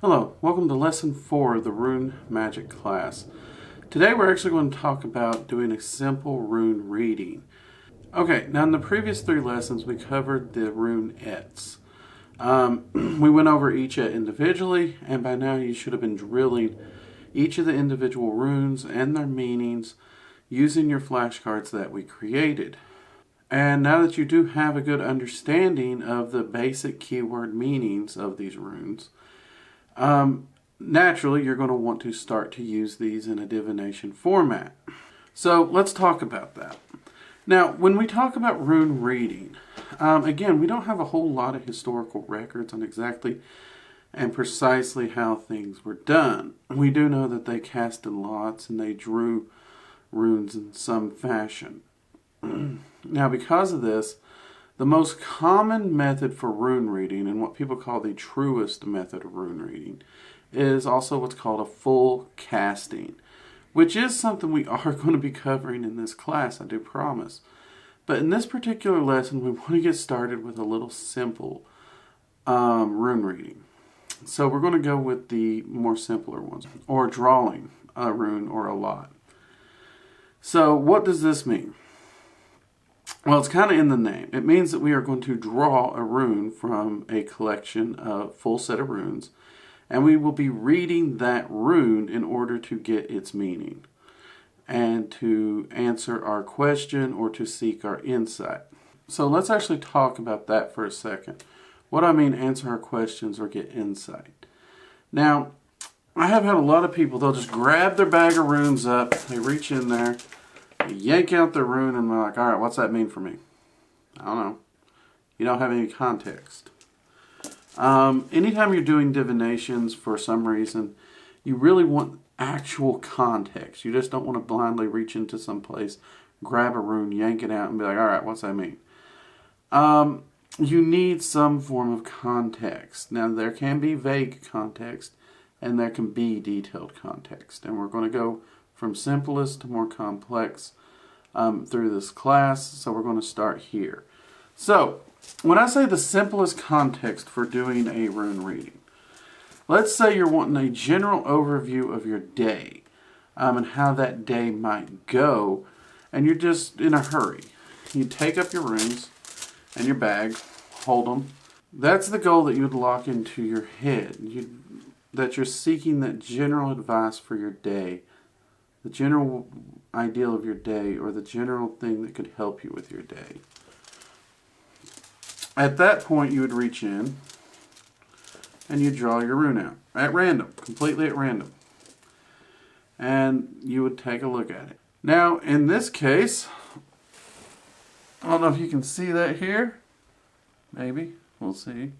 Hello, welcome to Lesson 4 of the Rune Magic class. Today we're actually going to talk about doing a simple rune reading. Okay, now in the previous 3 lessons we covered the runettes. We went over each individually, and by now you should have been drilling each of the individual runes and their meanings using your flashcards that we created. And now that you do have a good understanding of the basic keyword meanings of these runes, naturally, you're going to want to start to use these in a divination format. So let's talk about that. Now, when we talk about rune reading, again, we don't have a whole lot of historical records on exactly and precisely how things were done. We do know that they casted lots and they drew runes in some fashion. Now, because of this, the most common method for rune reading, and what people call the truest method of rune reading, is also what's called a full casting, which is something we are going to be covering in this class, I do promise. But in this particular lesson, we want to get started with a little simple rune reading. So we're going to go with the more simpler ones, or drawing a rune or a lot. So what does this mean? Well, it's kind of in the name. It means that we are going to draw a rune from a collection of full set of runes, and we will be reading that rune in order to get its meaning and to answer our question or to seek our insight. So let's actually talk about that for a second. What I mean, answer our questions or get insight. Now, I have had a lot of people, they'll just grab their bag of runes up, they reach in there, yank out the rune, and they're like, all right, what's that mean for me? I don't know. You don't have any context. Anytime you're doing divinations for some reason, you really want actual context. You just don't want to blindly reach into some place, grab a rune, yank it out, and be like, all right, what's that mean? You need some form of context. Now, there can be vague context, and there can be detailed context. And we're going to go from simplest to more complex through this class, so we're going to start here. So, when I say the simplest context for doing a rune reading, let's say you're wanting a general overview of your day and how that day might go, and you're just in a hurry. You take up your runes and your bag, hold them. That's the goal that you would lock into your head, that you're seeking that general advice for your day, the general ideal of your day, or the general thing that could help you with your day. At that point, you would reach in and you draw your rune out at random, completely at random. And you would take a look at it. Now, in this case, I don't know if you can see that here. Maybe. We'll see.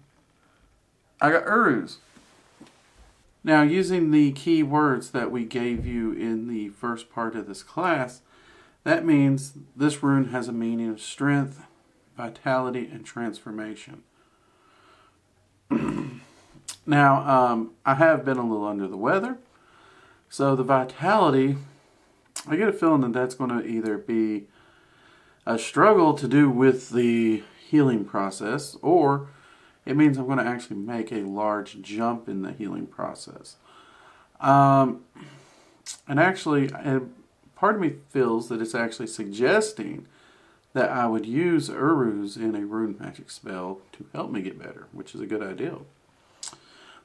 I got Uruz. Now, using the key words that we gave you in the first part of this class, that means this rune has a meaning of strength, vitality, and transformation. Now, I have been a little under the weather, so the vitality, I get a feeling that that's going to either be a struggle to do with the healing process, or it means I'm going to actually make a large jump in the healing process. And actually, part of me feels that it's actually suggesting that I would use Uruz in a rune magic spell to help me get better, which is a good idea.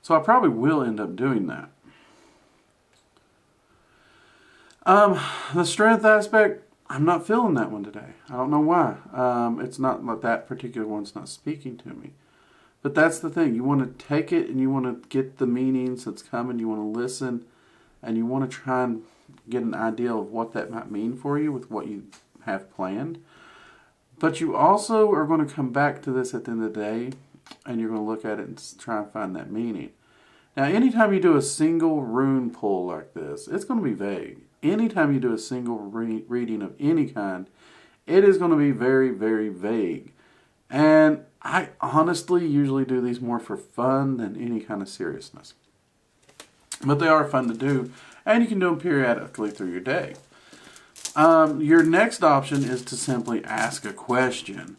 So I probably will end up doing that. The strength aspect, I'm not feeling that one today. I don't know why. It's not that particular one's not speaking to me. But that's the thing. You want to take it and you want to get the meanings that's coming. You want to listen and you want to try and get an idea of what that might mean for you with what you have planned. But you also are going to come back to this at the end of the day and you're going to look at it and try and find that meaning. Now, anytime you do a single rune pull like this, it's going to be vague. Anytime you do a single reading of any kind, it is going to be very, very vague. And I honestly usually do these more for fun than any kind of seriousness. But they are fun to do, and you can do them periodically through your day. Your next option is to simply ask a question.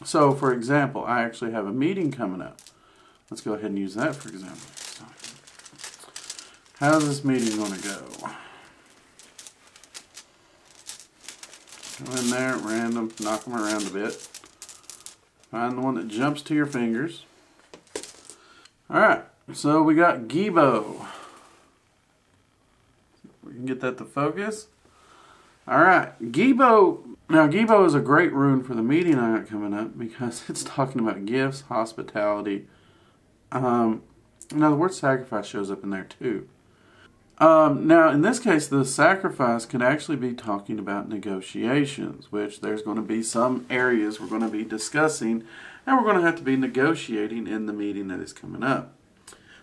So, for example, I actually have a meeting coming up. Let's go ahead and use that for example. So, how's this meeting going to go? Go in there at random, knock them around a bit. Find the one that jumps to your fingers. Alright, so we got Gibo. We can get that to focus. Alright, Gibo. Now, Gibo is a great rune for the meeting I got coming up because it's talking about gifts, hospitality. Now, the word sacrifice shows up in there too. Now, in this case, the sacrifice could actually be talking about negotiations, which there's going to be some areas we're going to be discussing, and we're going to have to be negotiating in the meeting that is coming up.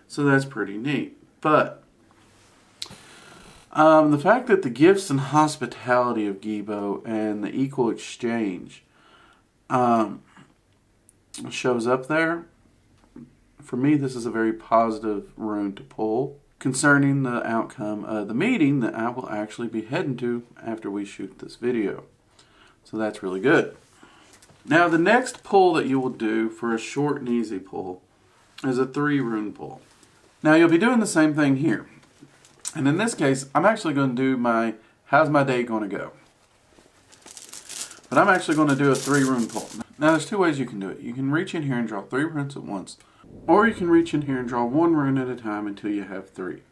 So that's pretty neat. But the fact that the gifts and hospitality of Gibo and the equal exchange shows up there, for me, this is a very positive rune to pull concerning the outcome of the meeting that I will actually be heading to after we shoot this video. So that's really good. Now, the next pull that you will do for a short and easy pull is a 3-rune pull. Now, you'll be doing the same thing here. And in this case, I'm actually going to do my how's my day going to go. But I'm actually going to do a 3-rune pull. Now, there's 2 ways you can do it. You can reach in here and draw 3 runes at once. Or you can reach in here and draw 1 rune at a time until you have 3.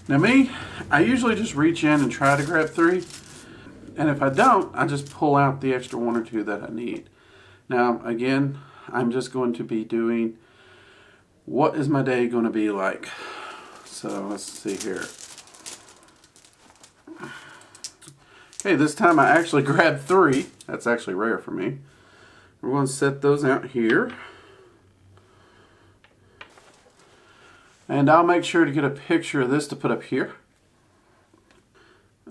Now me, I usually just reach in and try to grab 3. And if I don't, I just pull out the extra 1 or 2 that I need. Now, again, I'm just going to be doing what is my day going to be like. So let's see here. Okay, this time I actually grabbed 3. That's actually rare for me. We're going to set those out here. And I'll make sure to get a picture of this to put up here.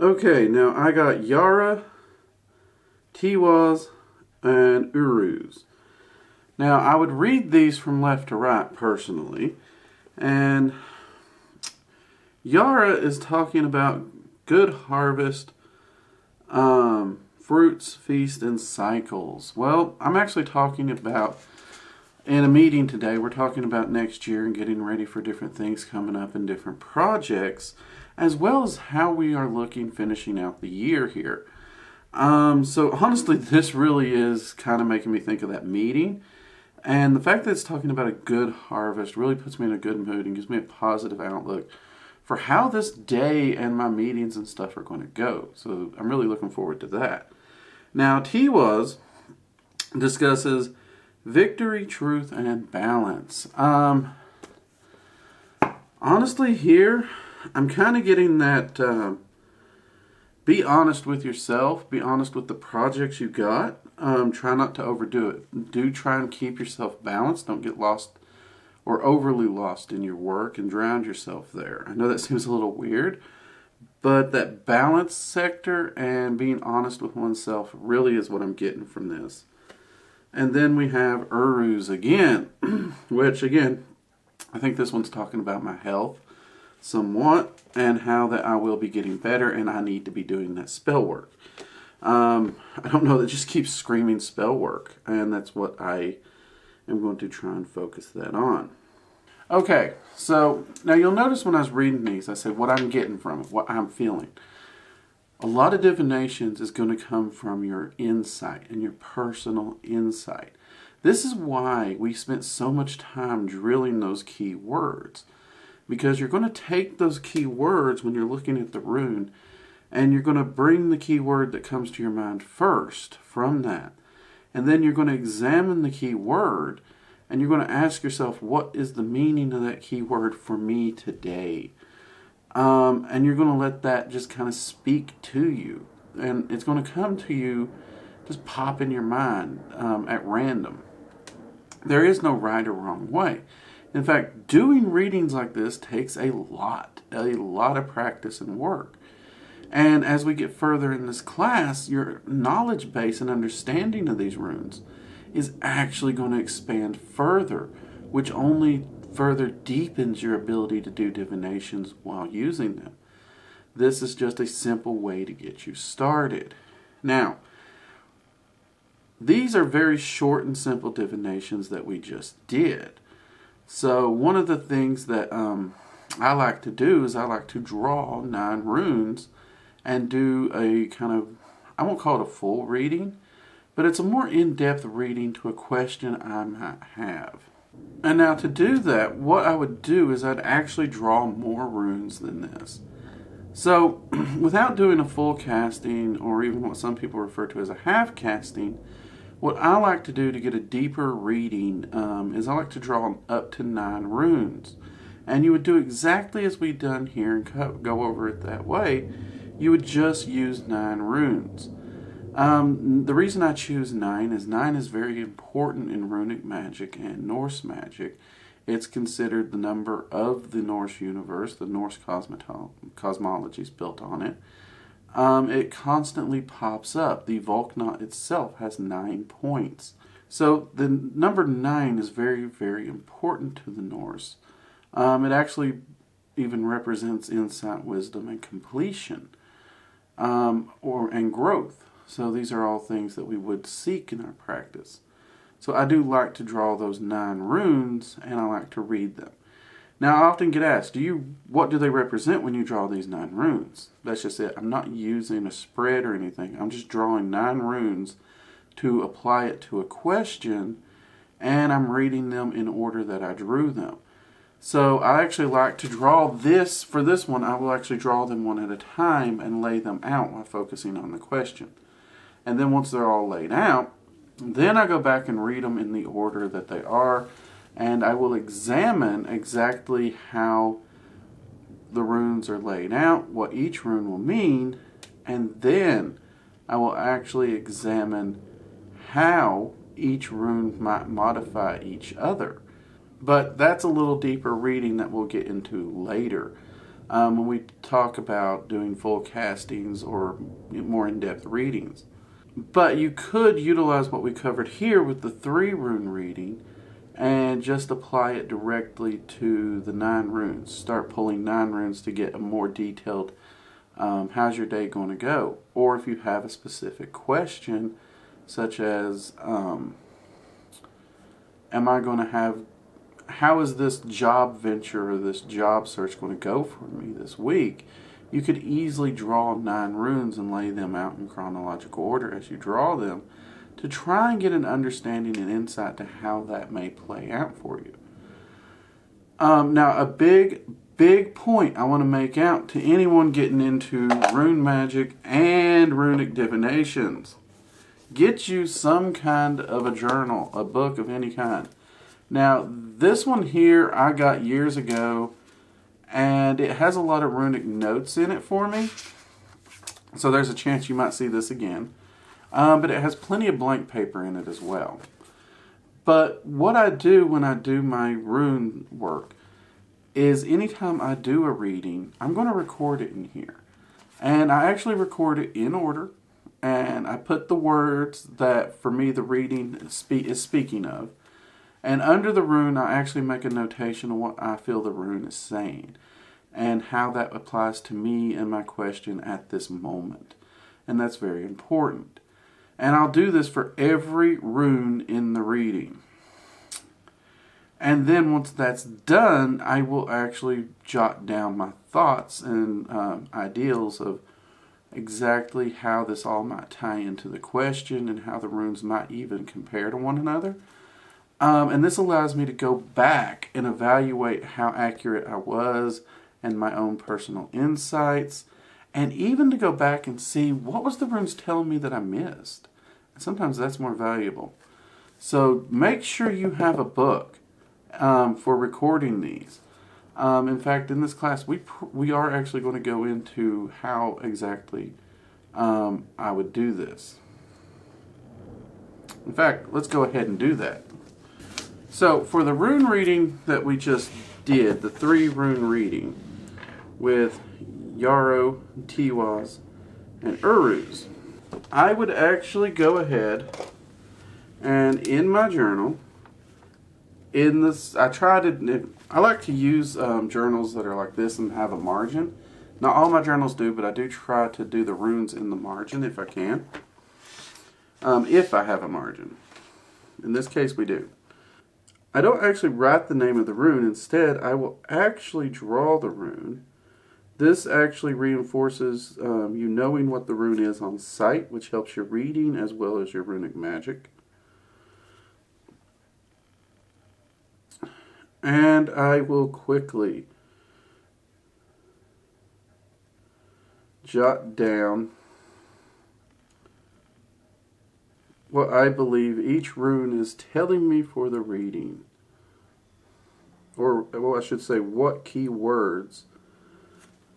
Okay, now I got Yara, Tiwaz, and Uruz. Now I would read these from left to right personally. And Yara is talking about good harvest, fruits, feast, and cycles. Well, I'm actually talking about, in a meeting today, we're talking about next year and getting ready for different things coming up and different projects, as well as how we are looking finishing out the year here. So honestly, this really is kind of making me think of that meeting. And the fact that it's talking about a good harvest really puts me in a good mood and gives me a positive outlook for how this day and my meetings and stuff are going to go. So I'm really looking forward to that. Now, Tiwaz discusses victory, truth, and balance. Honestly, here, I'm kind of getting that be honest with yourself. Be honest with the projects you got. Try not to overdo it. Do try and keep yourself balanced. Don't get lost or overly lost in your work and drown yourself there. I know that seems a little weird, but that balance sector and being honest with oneself really is what I'm getting from this. And then we have Uruz again, which again, I think this one's talking about my health somewhat and how that I will be getting better and I need to be doing that spell work. I don't know, that just keeps screaming spell work, and that's what I am going to try and focus that on. Okay, so now you'll notice when I was reading these, I said what I'm getting from it, what I'm feeling. A lot of divinations is going to come from your insight and your personal insight. This is why we spent so much time drilling those key words. Because you're going to take those key words when you're looking at the rune, and you're going to bring the key word that comes to your mind first from that. And then you're going to examine the key word, and you're going to ask yourself, what is the meaning of that key word for me today? And you're going to let that just kind of speak to you. And it's going to come to you, just pop in your mind at random. There is no right or wrong way. In fact, doing readings like this takes a lot of practice and work. And as we get further in this class, your knowledge base and understanding of these runes is actually going to expand further, which only further deepens your ability to do divinations while using them. This is just a simple way to get you started. Now, these are very short and simple divinations that we just did. So one of the things that I like to do is I like to draw 9 runes and do a kind of, I won't call it a full reading, but it's a more in-depth reading to a question I might have. And now to do that, what I would do is I'd actually draw more runes than this. So without doing a full casting, or even what some people refer to as a half casting, what I like to do to get a deeper reading is I like to draw up to 9 runes. And you would do exactly as we've done here and go over it that way. You would just use 9 runes. The reason I choose 9 is very important in runic magic and Norse magic. It's considered the number of the Norse universe. The Norse cosmology is built on it. It constantly pops up. The Volknot itself has 9 points. So the number 9 is very, very important to the Norse. It actually even represents insight, wisdom, and completion, and growth. So these are all things that we would seek in our practice. So I do like to draw those 9 runes, and I like to read them. Now, I often get asked, what do they represent when you draw these 9 runes? That's just it. I'm not using a spread or anything. I'm just drawing 9 runes to apply it to a question, and I'm reading them in order that I drew them. So I actually like to draw this. For this one, I will actually draw them one at a time and lay them out while focusing on the question. And then once they're all laid out, then I go back and read them in the order that they are, and I will examine exactly how the runes are laid out, what each rune will mean, and then I will actually examine how each rune might modify each other. But that's a little deeper reading that we'll get into later when we talk about doing full castings or more in-depth readings. But you could utilize what we covered here with the 3-rune reading and just apply it directly to the 9 runes. Start pulling 9 runes to get a more detailed, how's your day going to go? Or if you have a specific question, such as, how is this job venture or this job search going to go for me this week? You could easily draw 9 runes and lay them out in chronological order as you draw them to try and get an understanding and insight to how that may play out for you. Now, a big point I want to make out to anyone getting into rune magic and runic divinations. Get you some kind of a journal, a book of any kind. Now, this one here I got years ago, and it has a lot of runic notes in it for me. So there's a chance you might see this again. But it has plenty of blank paper in it as well. But what I do when I do my rune work is anytime I do a reading, I'm going to record it in here. And I actually record it in order. And I put the words that, for me, the reading is speaking of. And under the rune, I actually make a notation of what I feel the rune is saying and how that applies to me and my question at this moment. And that's very important. And I'll do this for every rune in the reading. And then once that's done, I will actually jot down my thoughts and ideals of exactly how this all might tie into the question and how the runes might even compare to one another. And this allows me to go back and evaluate how accurate I was and my own personal insights, and even to go back and see what was the runes telling me that I missed. And sometimes that's more valuable. So make sure you have a book for recording these. In fact, in this class, we are actually going to go into how exactly I would do this. In fact, let's go ahead and do that. So for the rune reading that we just did, the 3-rune reading with Yarrow, Tiwaz, and Uruz, I would actually go ahead and in my journal, I like to use journals that are like this and have a margin. Not all my journals do, but I do try to do the runes in the margin if I can. If I have a margin. In this case, we do. I don't actually write the name of the rune. Instead, I will actually draw the rune. This actually reinforces you knowing what the rune is on sight, which helps your reading as well as your runic magic. And I will quickly jot down what I believe each rune is telling me for the reading. Or, well, I should say, what key words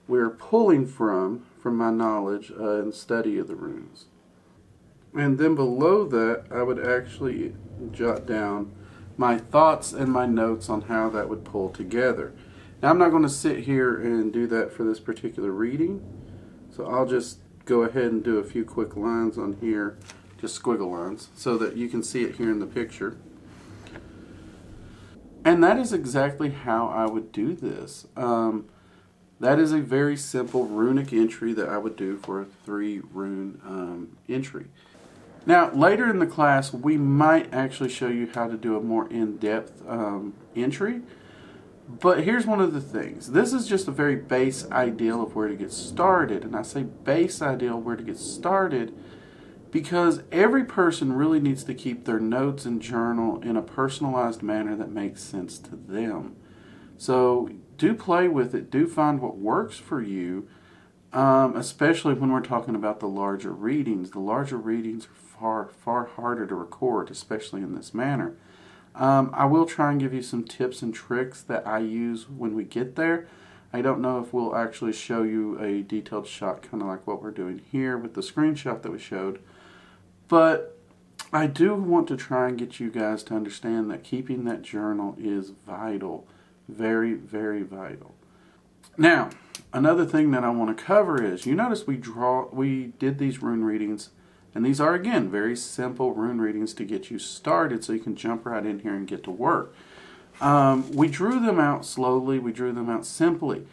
we're pulling from my knowledge and study of the runes. And then below that, I would actually jot down my thoughts and my notes on how that would pull together. Now, I'm not going to sit here and do that for this particular reading, so I'll just go ahead and do a few quick lines on here, just squiggle lines, so that you can see it here in the picture. And that is exactly how I would do this. That is a very simple runic entry that I would do for a 3-rune entry. Now, later in the class, we might actually show you how to do a more in-depth entry. But here's one of the things. This is just a very base ideal of where to get started. And I say base ideal where to get started because every person really needs to keep their notes and journal in a personalized manner that makes sense to them. So do play with it. Do find what works for you, especially when we're talking about the larger readings. The larger readings are far harder to record, especially in this manner. I will try and give you some tips and tricks that I use when we get there. I don't know if we'll actually show you a detailed shot, kind of like what we're doing here with the screenshot that we showed. But I do want to try and get you guys to understand that keeping that journal is vital. Very, very vital. Now, another thing that I want to cover is, you notice we did these rune readings, and these are, again, very simple rune readings to get you started so you can jump right in here and get to work. We drew them out slowly. We drew them out simply.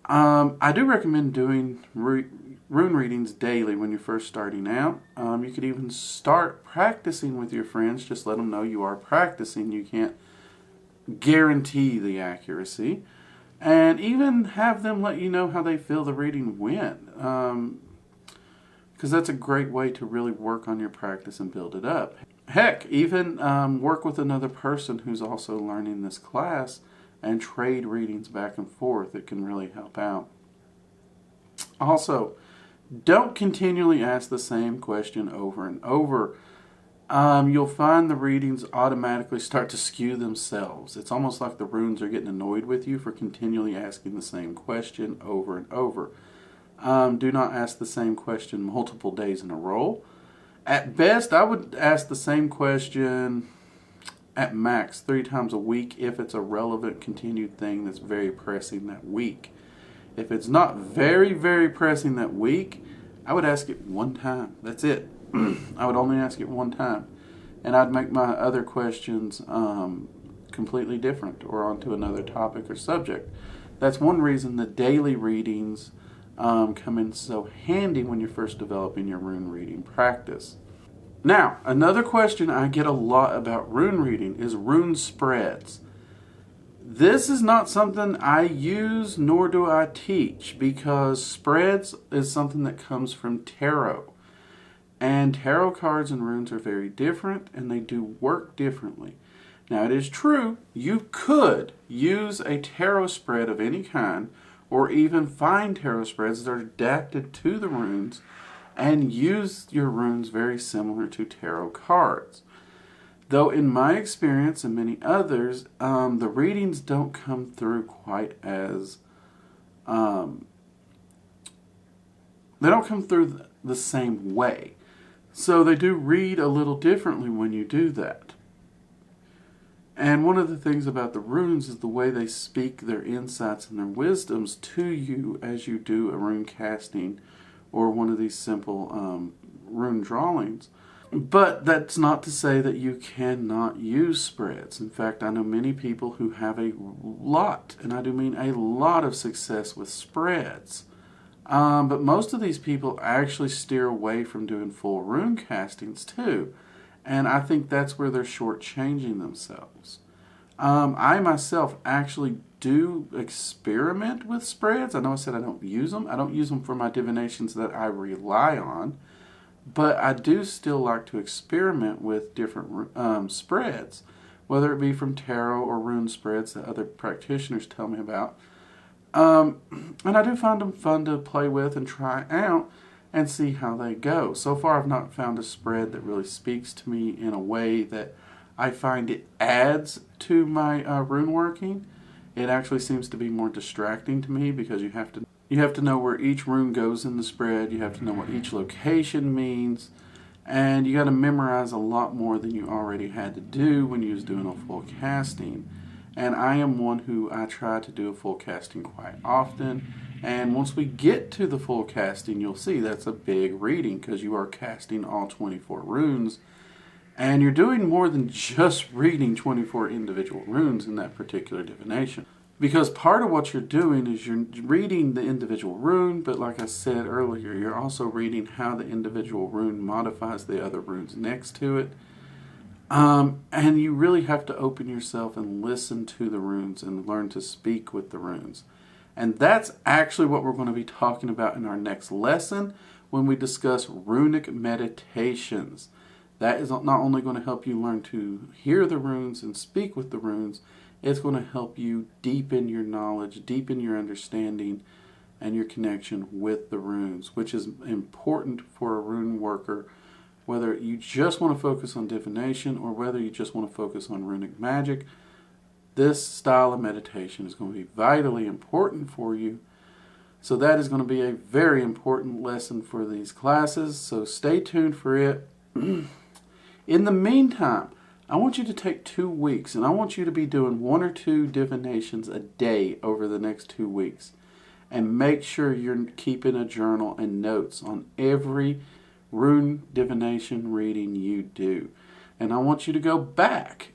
I do recommend doing rune readings daily when you're first starting out. You could even start practicing with your friends. Just let them know you are practicing. You can't guarantee the accuracy. And even have them let you know how they feel the reading went. Because that's a great way to really work on your practice and build it up. Heck, even work with another person who's also learning this class and trade readings back and forth. It can really help out. Also, don't continually ask the same question over and over. You'll find the readings automatically start to skew themselves. It's almost like the runes are getting annoyed with you for continually asking the same question over and over. Do not ask the same question multiple days in a row. At best, I would ask the same question at max 3 times a week if it's a relevant continued thing that's very pressing that week. If it's not very, very pressing that week, I would ask it one time. That's it. I would only ask it one time. And I'd make my other questions completely different or onto another topic or subject. That's one reason the daily readings come in so handy when you're first developing your rune reading practice. Now, another question I get a lot about rune reading is rune spreads. This is not something I use nor do I teach because spreads is something that comes from tarot. And tarot cards and runes are very different and they do work differently. Now, it is true, you could use a tarot spread of any kind or even find tarot spreads that are adapted to the runes and use your runes very similar to tarot cards. Though in my experience and many others, the readings don't come through quite as... they don't come through the same way. So they do read a little differently when you do that. And one of the things about the runes is the way they speak their insights and their wisdoms to you as you do a rune casting or one of these simple rune drawings. But that's not to say that you cannot use spreads. In fact, I know many people who have a lot, and I do mean a lot of success with spreads. But most of these people actually steer away from doing full rune castings too. And I think that's where they're shortchanging themselves. I myself actually do experiment with spreads. I know I said I don't use them. I don't use them for my divinations that I rely on, but I do still like to experiment with different spreads, whether it be from tarot or rune spreads that other practitioners tell me about. And I do find them fun to play with and try out and see how they go. So far, I've not found a spread that really speaks to me in a way that I find it adds to my rune working. It actually seems to be more distracting to me because you have to know where each rune goes in the spread. You have to know what each location means, and you got to memorize a lot more than you already had to do when you was doing a full casting. And I am one who I try to do a full casting quite often. And once we get to the full casting, you'll see that's a big reading because you are casting all 24 runes. And you're doing more than just reading 24 individual runes in that particular divination. Because part of what you're doing is you're reading the individual rune, but like I said earlier, you're also reading how the individual rune modifies the other runes next to it. And you really have to open yourself and listen to the runes and learn to speak with the runes. And that's actually what we're going to be talking about in our next lesson when we discuss runic meditations. That is not only going to help you learn to hear the runes and speak with the runes, it's going to help you deepen your knowledge, deepen your understanding, and your connection with the runes, which is important for a rune worker, whether you just want to focus on divination or whether you just want to focus on runic magic. This style of meditation is going to be vitally important for you. So that is going to be a very important lesson for these classes. So stay tuned for it. In the meantime, I want you to take 2 weeks and I want you to be doing 1 or 2 divinations a day over the next 2 weeks. And make sure you're keeping a journal and notes on every rune divination reading you do. And I want you to go back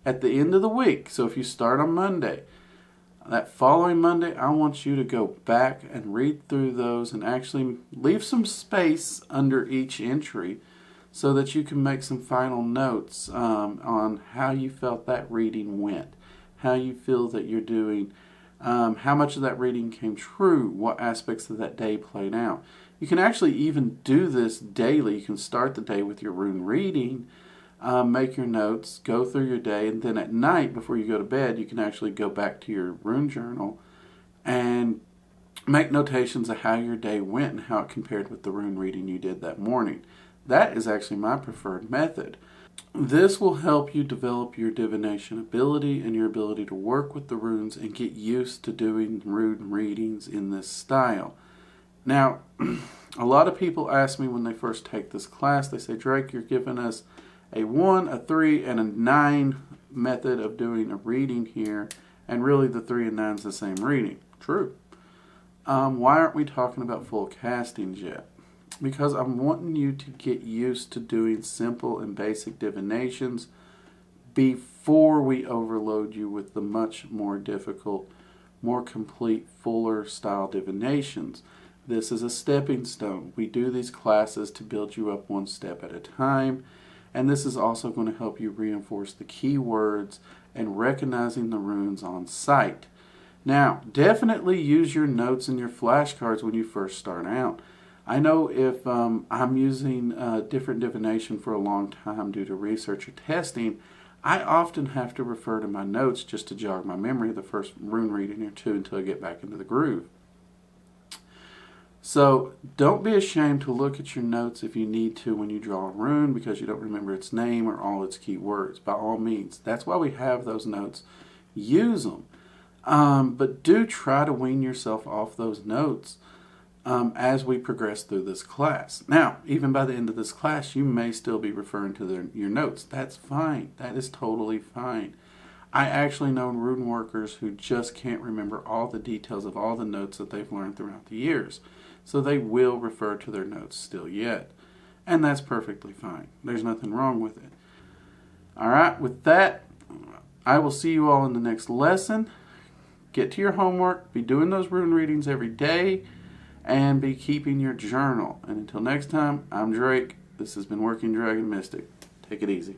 at the end of the week. So if you start on Monday, that following Monday, I want you to go back and read through those and actually leave some space under each entry so that you can make some final notes on how you felt that reading went, how you feel that you're doing, how much of that reading came true, what aspects of that day played out. You can actually even do this daily. You can start the day with your rune reading, make your notes, go through your day, and then at night before you go to bed, you can actually go back to your rune journal and make notations of how your day went and how it compared with the rune reading you did that morning. That is actually my preferred method. This will help you develop your divination ability and your ability to work with the runes and get used to doing rune readings in this style. Now, a lot of people ask me when they first take this class, they say, Drake, you're giving us a 1, a 3, and a 9 method of doing a reading here, and really the 3 and 9 is the same reading. True. Why aren't we talking about full castings yet? Because I'm wanting you to get used to doing simple and basic divinations before we overload you with the much more difficult, more complete, fuller style divinations. This is a stepping stone. We do these classes to build you up one step at a time, and this is also going to help you reinforce the keywords and recognizing the runes on sight. Now, definitely use your notes and your flashcards when you first start out. I know if I'm using different divination for a long time due to research or testing, I often have to refer to my notes just to jog my memory the first rune reading or 2 until I get back into the groove. So don't be ashamed to look at your notes if you need to when you draw a rune because you don't remember its name or all its key words. By all means, that's why we have those notes. Use them. But do try to wean yourself off those notes as we progress through this class. Now, even by the end of this class, you may still be referring to your notes. That's fine. That is totally fine. I actually know rune workers who just can't remember all the details of all the notes that they've learned throughout the years. So they will refer to their notes still yet. And that's perfectly fine. There's nothing wrong with it. Alright, with that, I will see you all in the next lesson. Get to your homework, be doing those rune readings every day, and be keeping your journal. And until next time, I'm Drake. This has been Working Dragon Mystic. Take it easy.